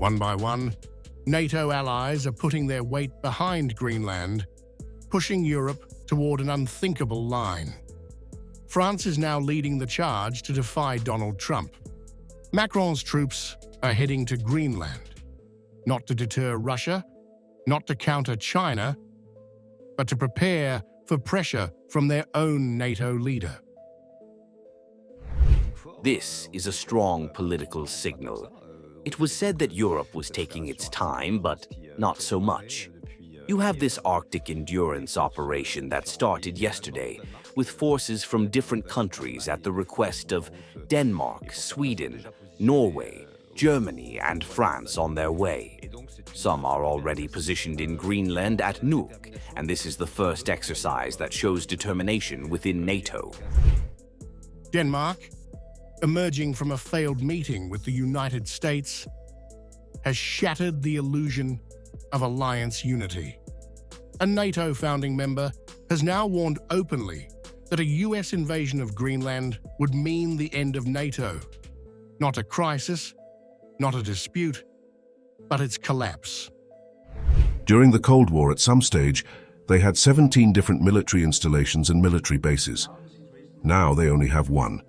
One by one, NATO allies are putting their weight behind Greenland, pushing Europe toward an unthinkable line. France is now leading the charge to defy Donald Trump. Macron's troops are heading to Greenland, not to deter Russia, not to counter China, but to prepare for pressure from their own NATO leader. This is a strong political signal. It was said that Europe was taking its time, but not so much. You have this Arctic endurance operation that started yesterday, with forces from different countries at the request of Denmark, Sweden, Norway, Germany, and France on their way. Some are already positioned in Greenland at Nuuk, and this is the first exercise that shows determination within NATO. Denmark, emerging from a failed meeting with the United States, has shattered the illusion of alliance unity. A NATO founding member has now warned openly that a US invasion of Greenland would mean the end of NATO. Not a crisis, not a dispute, but its collapse. During the Cold War, at some stage, they had 17 different military installations and military bases. Now they only have one.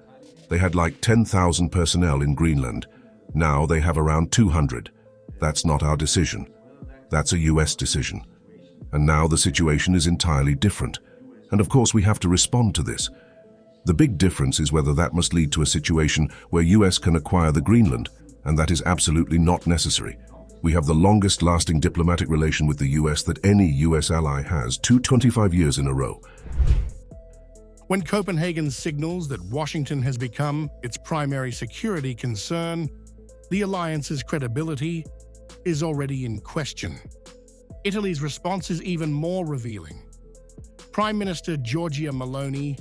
They had like 10,000 personnel in Greenland. Now they have around 200. That's not our decision. That's a US decision. And now the situation is entirely different. And of course we have to respond to this. The big difference is whether that must lead to a situation where US can acquire the Greenland, and that is absolutely not necessary. We have the longest-lasting diplomatic relation with the US that any US ally has, 25 years in a row. When Copenhagen signals that Washington has become its primary security concern, the alliance's credibility is already in question. Italy's response is even more revealing. Prime Minister Giorgia Meloni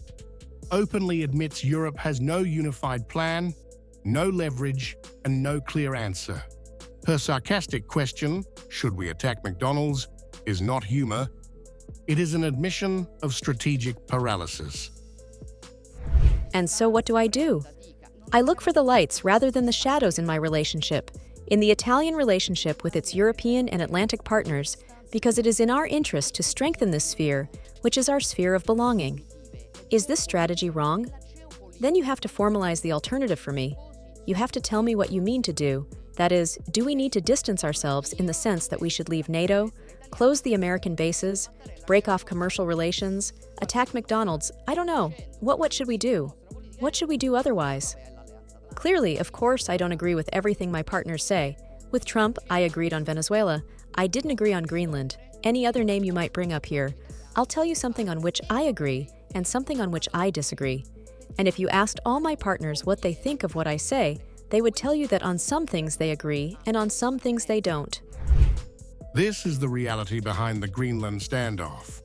openly admits Europe has no unified plan, no leverage, and no clear answer. Her sarcastic question, should we attack McDonald's, is not humor. It is an admission of strategic paralysis. And so what do? I look for the lights rather than the shadows in my relationship, in the Italian relationship with its European and Atlantic partners, because it is in our interest to strengthen this sphere, which is our sphere of belonging. Is this strategy wrong? Then you have to formalize the alternative for me. You have to tell me what you mean to do. That is, do we need to distance ourselves in the sense that we should leave NATO, close the American bases, break off commercial relations, attack McDonald's? I don't know. What should we do? What should we do otherwise? Clearly, of course, I don't agree with everything my partners say. With Trump, I agreed on Venezuela. I didn't agree on Greenland. Any other name you might bring up here. I'll tell you something on which I agree and something on which I disagree. And if you asked all my partners what they think of what I say, they would tell you that on some things they agree and on some things they don't. This is the reality behind the Greenland standoff.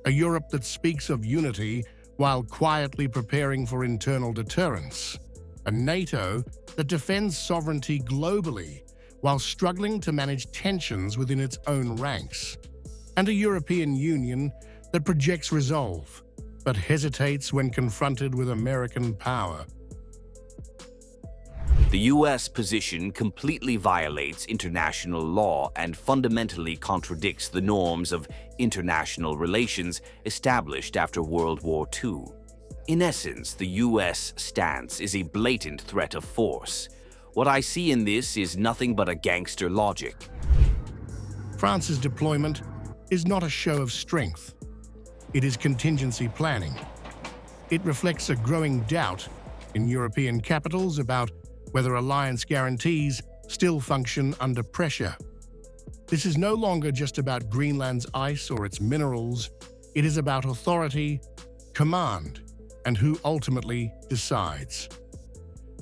A Europe that speaks of unity while quietly preparing for internal deterrence. A NATO that defends sovereignty globally while struggling to manage tensions within its own ranks. And a European Union that projects resolve, but hesitates when confronted with American power. The US position completely violates international law and fundamentally contradicts the norms of international relations established after World War II. In essence, the US stance is a blatant threat of force. What I see in this is nothing but a gangster logic. France's deployment is not a show of strength. It is contingency planning. It reflects a growing doubt in European capitals about whether alliance guarantees still function under pressure. This is no longer just about Greenland's ice or its minerals. It is about authority, command, and who ultimately decides.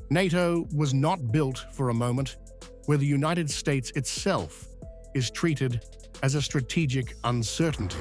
NATO was not built for a moment where the United States itself is treated as a strategic uncertainty.